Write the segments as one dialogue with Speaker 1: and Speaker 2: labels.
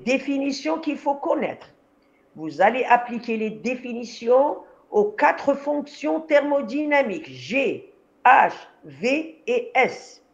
Speaker 1: définitions qu'il faut connaître. Vous allez appliquer les définitions aux 4 fonctions thermodynamiques G, H, V et S.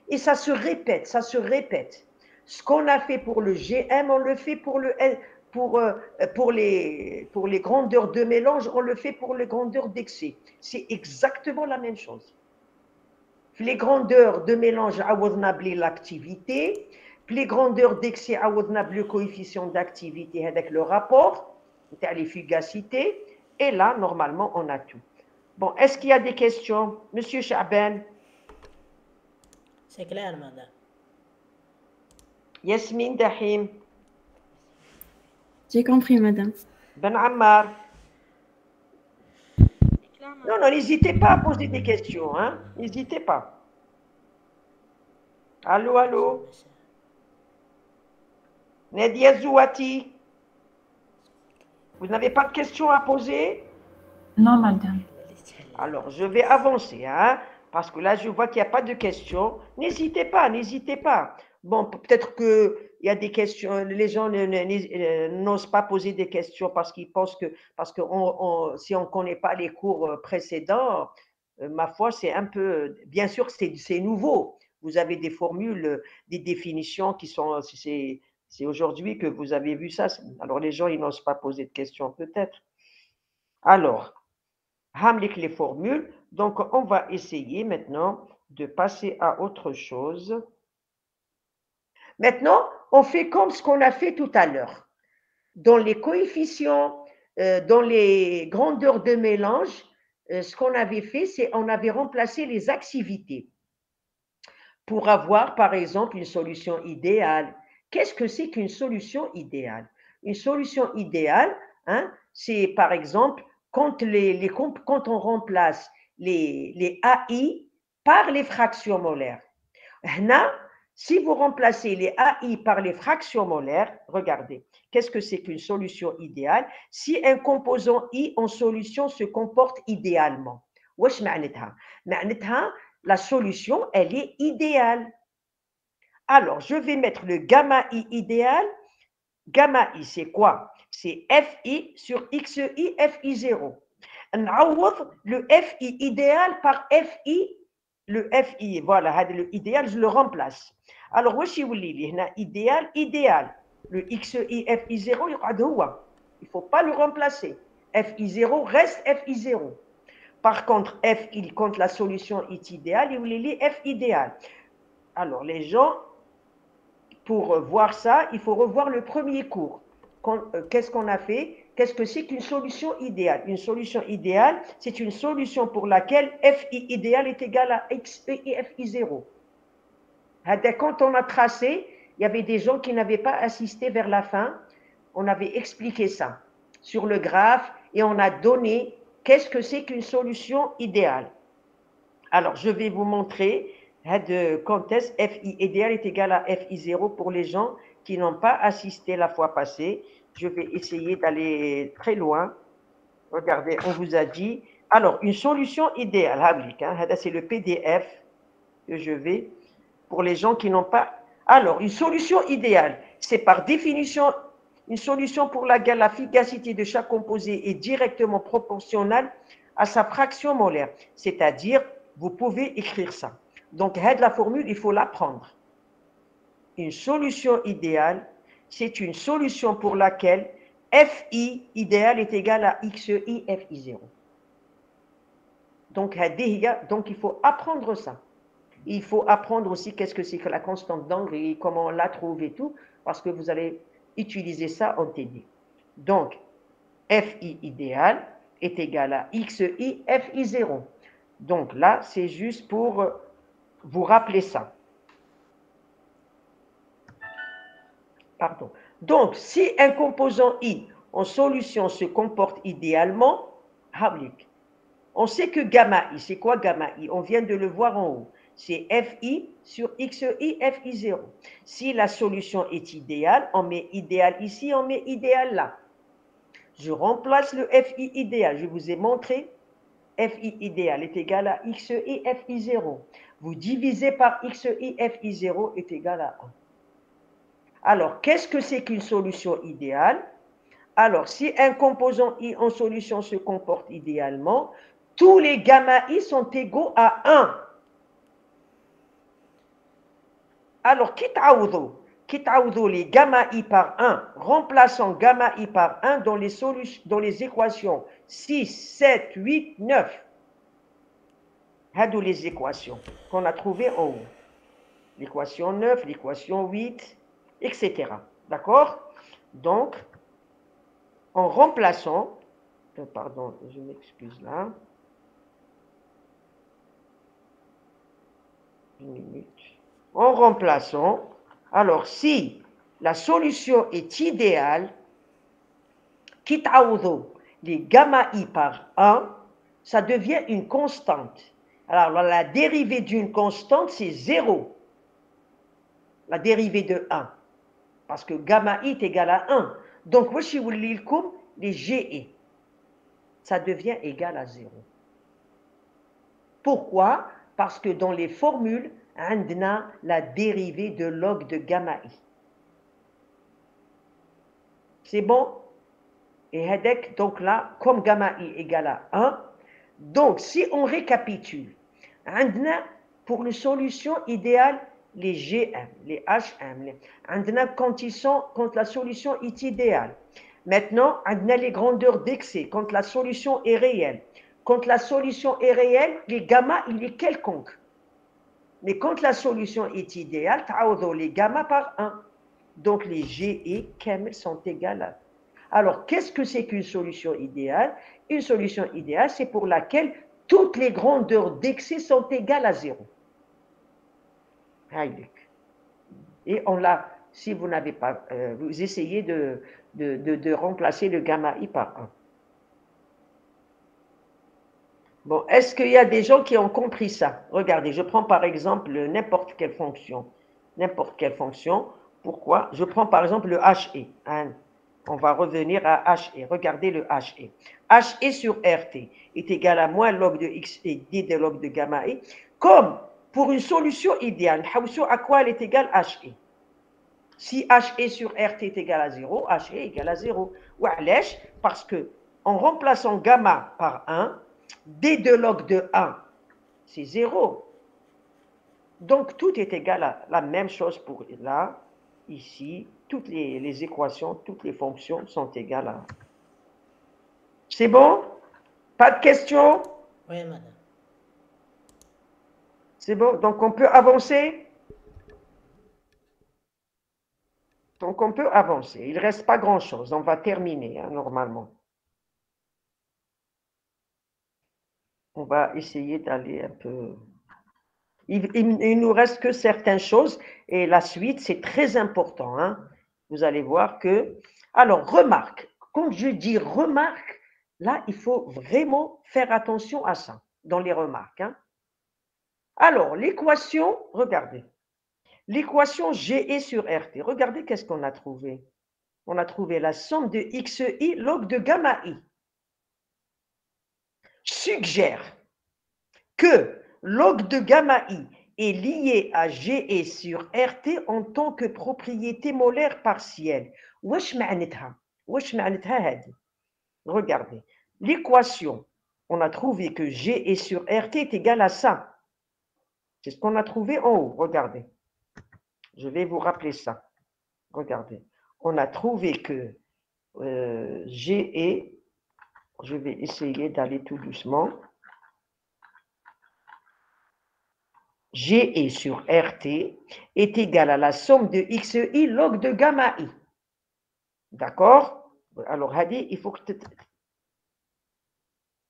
Speaker 1: Et ça se répète, ça se répète. Ce qu'on a fait pour le GM, on le fait pour les grandeurs de mélange, on le fait pour les grandeurs d'excès. C'est exactement la même chose. Les grandeurs de mélange, on a l'activité. Les grandeurs d'excès, on a le coefficient d'activité avec le rapport, les fugacités. Et là, normalement, on a tout. Bon, est-ce qu'il y a des questions? Monsieur Chaben?
Speaker 2: C'est clair, madame.
Speaker 1: Yasmine Dahim?
Speaker 3: J'ai compris, madame.
Speaker 1: Ben Ammar? Non, non, n'hésitez pas à poser des questions, hein? N'hésitez pas. Allô, allô? Nadia Zouati? Vous n'avez pas de questions à poser?
Speaker 4: Non, madame.
Speaker 1: Alors, je vais avancer, hein? Parce que là, je vois qu'il n'y a pas de questions. N'hésitez pas, n'hésitez pas. Bon, peut-être qu'il y a des questions, les gens n'osent pas poser des questions parce qu'ils pensent que, si on ne connaît pas les cours précédents, ma foi, c'est un peu, bien sûr, c'est nouveau. Vous avez des formules, des définitions qui sont, c'est aujourd'hui que vous avez vu ça. Alors, les gens, ils n'osent pas poser de questions, peut-être. Alors, Hamlik les formules. Donc, on va essayer maintenant de passer à autre chose. Maintenant, on fait comme ce qu'on a fait tout à l'heure. Dans les coefficients, dans les grandeurs de mélange, ce qu'on avait fait, c'est on avait remplacé les activités pour avoir, par exemple, une solution idéale. Qu'est-ce que c'est qu'une solution idéale? Une solution idéale, hein, c'est par exemple quand on remplace les AI par les fractions molaires. Là, si vous remplacez les AI par les fractions molaires, regardez, qu'est-ce que c'est qu'une solution idéale? Si un composant I en solution se comporte idéalement. Wesh معناتها؟ معناتها la solution, elle est idéale. Alors, je vais mettre le gamma I idéal. Gamma I, c'est quoi? C'est FI sur XI, FI0. نعوض le FI idéal par FI, le FI, voilà, le idéal, je le remplace. Alors, واش يولي لي هنا idéal, idéal. Le XI, FI0, يقعد هو. Il ne faut pas le remplacer. FI0 reste FI0. Par contre, F, il compte la solution est idéale, il voulait lire F idéal. Alors, les gens, pour voir ça, il faut revoir le premier cours. Qu'est-ce qu'on a fait? Qu'est-ce que c'est qu'une solution idéale? Une solution idéale, c'est une solution pour laquelle FI idéal est égal à XI FI0. Quand on a tracé, il y avait des gens qui n'avaient pas assisté vers la fin. On avait expliqué ça sur le graphe et on a donné qu'est-ce que c'est qu'une solution idéale. Alors, je vais vous montrer quand est-ce FI idéal est égal à FI0 pour les gens qui n'ont pas assisté la fois passée. Je vais essayer d'aller très loin. Regardez, on vous a dit. Alors, une solution idéale, c'est le PDF que je vais pour les gens qui n'ont pas. Alors, une solution idéale, c'est par définition une solution pour laquelle la fugacité de chaque composé est directement proportionnelle à sa fraction molaire. C'est-à-dire, vous pouvez écrire ça. Donc, la formule, il faut l'apprendre. Une solution idéale, c'est une solution pour laquelle FI idéal est égal à XI FI0. Donc, il faut apprendre ça. Il faut apprendre aussi qu'est-ce que c'est que la constante d'angle et comment on la trouve et tout, parce que vous allez utiliser ça en TD. Donc, FI idéal est égal à XI FI0. Donc là, c'est juste pour vous rappeler ça. Pardon. Donc, si un composant I en solution se comporte idéalement, on sait que gamma I, c'est quoi gamma I? On vient de le voir en haut. C'est FI sur XI FI0. Si la solution est idéale, on met idéal ici, on met idéal là. Je remplace le FI idéal. Je vous ai montré, FI idéal est égal à XI FI0. Vous divisez par XI FI0 est égal à 1. Alors, qu'est-ce que c'est qu'une solution idéale? Alors, si un composant I en solution se comporte idéalement, tous les gamma I sont égaux à 1. Alors, quitte les gamma I par 1, remplaçant gamma I par 1 dans les équations 6, 7, 8, 9. Hadou les équations qu'on a trouvées en haut. L'équation 9, l'équation 8, etc. D'accord? Donc, en remplaçant, pardon, je m'excuse là. Une minute. En remplaçant, alors si la solution est idéale, quitte à les gamma I par 1, ça devient une constante. Alors, la dérivée d'une constante, c'est 0. La dérivée de 1. Parce que gamma I est égal à 1. Donc, les GE, ça devient égal à 0. Pourquoi? Parce que dans les formules, on a la dérivée de log de gamma I. C'est bon? Et donc là, comme gamma I égale à 1, donc si on récapitule, on a pour une solution idéale les GM, les HM, quand la solution est idéale. Maintenant, on a les grandeurs d'excès quand la solution est réelle. Quand la solution est réelle, les gamma, il est quelconque. Mais quand la solution est idéale, les gamma par 1. Donc les G et Kem sont égales à. Alors, qu'est-ce que c'est qu'une solution idéale? Une solution idéale, c'est pour laquelle toutes les grandeurs d'excès sont égales à 0. Et on l'a, si vous n'avez pas, vous essayez de remplacer le gamma I par 1. Bon, est-ce qu'il y a des gens qui ont compris ça? Regardez, je prends par exemple n'importe quelle fonction. N'importe quelle fonction. Pourquoi? Je prends par exemple le HE. Hein? On va revenir à HE. Regardez le HE. HE sur RT est égal à moins log de X et D de log de gamma E. Comme pour une solution idéale, à quoi elle est égale HE? Si HE sur RT est égal à 0, HE est égal à 0. Parce que en remplaçant gamma par 1, D de log de 1, c'est 0. Donc, tout est égal à la même chose pour là, ici. Toutes les équations, toutes les fonctions sont égales à 1. C'est bon? Pas de questions?
Speaker 2: Oui, madame.
Speaker 1: C'est bon? Donc, on peut avancer? Donc, on peut avancer. Il ne reste pas grand-chose. On va terminer, hein, normalement. On va essayer d'aller un peu. Il nous reste que certaines choses et la suite, c'est très important. Hein. Vous allez voir que. Alors, remarque. Quand je dis remarque, là, il faut vraiment faire attention à ça dans les remarques. Hein. Alors, l'équation, regardez. L'équation GE sur RT. Regardez qu'est-ce qu'on a trouvé. On a trouvé la somme de XI log de gamma I. Suggère que log de gamma I est lié à GE sur RT en tant que propriété molaire partielle. Regardez, l'équation, on a trouvé que GE sur RT est égal à ça. C'est ce qu'on a trouvé en haut, regardez. Je vais vous rappeler ça. Regardez, on a trouvé que GE, je vais essayer d'aller tout doucement. GE sur RT est égal à la somme de XI log de gamma I. D'accord? Alors, Hadi, il faut que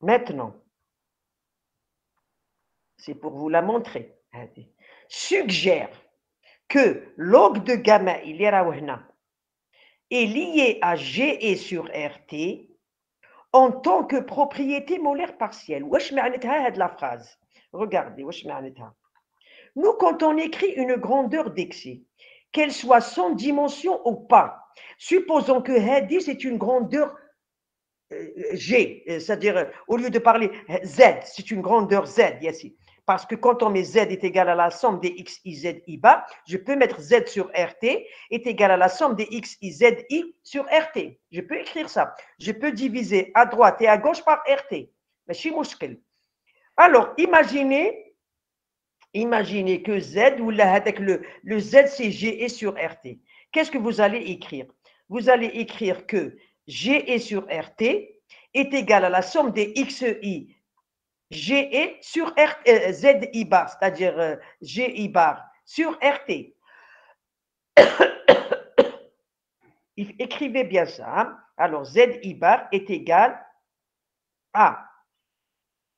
Speaker 1: maintenant, c'est pour vous la montrer, Hadi, suggère que log de gamma I est lié à GE sur RT en tant que propriété molaire partielle. Wesh معناتها هاد la phrase. Regardez, wesh معناتها. Nous, quand on écrit une grandeur d'excès, qu'elle soit sans dimension ou pas, supposons que Hadi, c'est une grandeur G, c'est-à-dire, au lieu de parler Z, c'est une grandeur Z, ici. Parce que quand on met Z est égal à la somme des X, I, Z, I bar, je peux mettre Z sur RT est égal à la somme des X, I, Z, I sur RT. Je peux écrire ça. Je peux diviser à droite et à gauche par RT. Alors, imaginez que Z, ou le Z, c'est GE sur RT. Qu'est-ce que vous allez écrire? Vous allez écrire que GE sur RT est égal à la somme des XI GE sur ZI bar, c'est-à-dire GI bar sur RT. Écrivez bien ça. Hein? Alors, ZI bar est égal à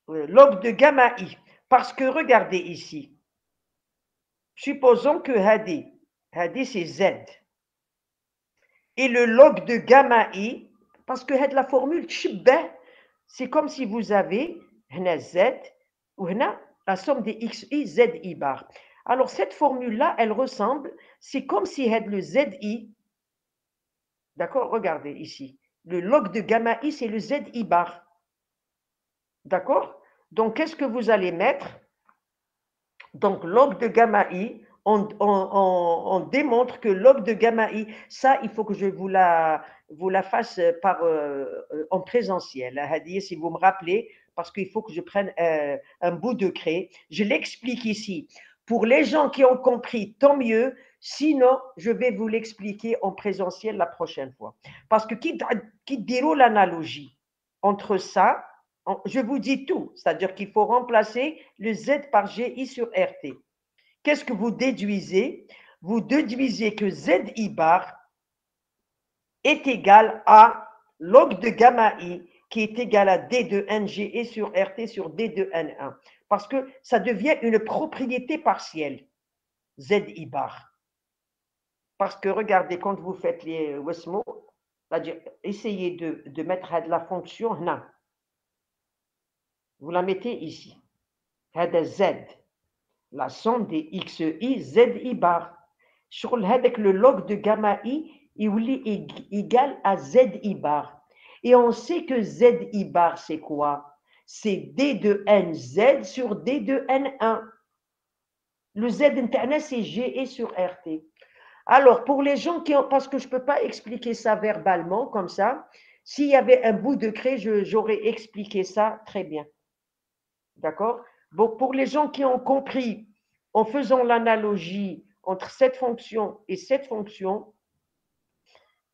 Speaker 1: log de gamma I. Parce que regardez ici. Supposons que Hadi c'est Z. Et le log de gamma I, parce que la formule c'est comme si vous avez Z ou la somme des XI, ZI bar. Alors, cette formule-là, elle ressemble, c'est comme si le ZI, d'accord, regardez ici, le log de gamma I, c'est le ZI bar. D'accord? Donc, qu'est-ce que vous allez mettre? Donc, log de gamma I, on démontre que log de gamma I, ça, il faut que je vous la fasse en présentiel. Hadi, si vous me rappelez, parce qu'il faut que je prenne un bout de craie. Je l'explique ici. Pour les gens qui ont compris, tant mieux. Sinon, je vais vous l'expliquer en présentiel la prochaine fois. Parce que qui déroule l'analogie entre ça, je vous dis tout, c'est-à-dire qu'il faut remplacer le Z par GI sur RT. Qu'est-ce que vous déduisez? Vous déduisez que ZI bar est égal à log de gamma I qui est égal à D de NGE sur RT sur D de N1. Parce que ça devient une propriété partielle, ZI bar. Parce que regardez, quand vous faites les Wesmo, c'est-à-dire essayez de mettre la fonction NA. Vous la mettez ici. Z. La somme des XI, ZI bar. Sur le log de gamma I, il est égal à ZI bar. Et on sait que ZI bar, c'est quoi? C'est D de NZ sur D de N1. Le Z internet, c'est GE sur RT. Alors, pour les gens qui ont, parce que je ne peux pas expliquer ça verbalement comme ça, s'il y avait un bout de craie, j'aurais expliqué ça très bien. D'accord? Bon, pour les gens qui ont compris, en faisant l'analogie entre cette fonction et cette fonction,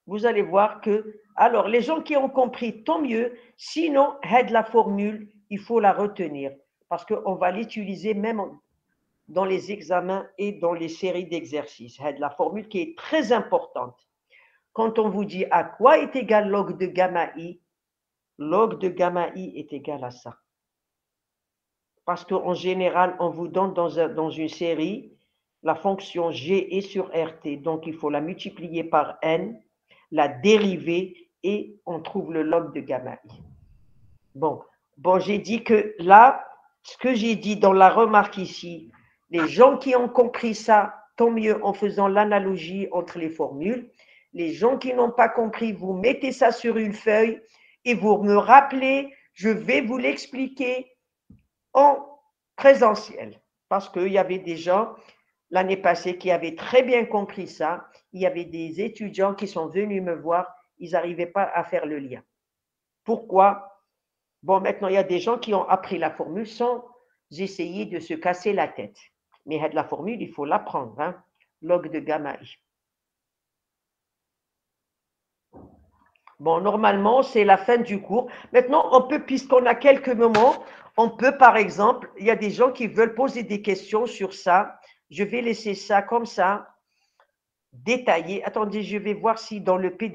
Speaker 1: vous allez voir que, alors, les gens qui ont compris, tant mieux. Sinon, la formule, il faut la retenir parce qu'on va l'utiliser même dans les examens et dans les séries d'exercices. La formule qui est très importante. Quand on vous dit à quoi est égal log de gamma I est égal à ça. Parce qu'en général, on vous donne dans une série la fonction G est sur RT. Donc, il faut la multiplier par N, la dériver et on trouve le log de gamma I. Bon, j'ai dit que là, ce que j'ai dit dans la remarque ici, les gens qui ont compris ça, tant mieux en faisant l'analogie entre les formules. Les gens qui n'ont pas compris, vous mettez ça sur une feuille et vous me rappelez, je vais vous l'expliquer en présentiel. Parce qu'il y avait des gens l'année passée qui avaient très bien compris ça. Il y avait des étudiants qui sont venus me voir, ils n'arrivaient pas à faire le lien. Pourquoi? Bon, maintenant, il y a des gens qui ont appris la formule sans essayer de se casser la tête. Mais la formule, il faut l'apprendre. Hein? Log de gamma I. Bon, normalement, c'est la fin du cours. Maintenant, on peut, puisqu'on a quelques moments, on peut, par exemple, il y a des gens qui veulent poser des questions sur ça. Je vais laisser ça comme ça, détaillé. Attendez, je vais voir si dans le PDF,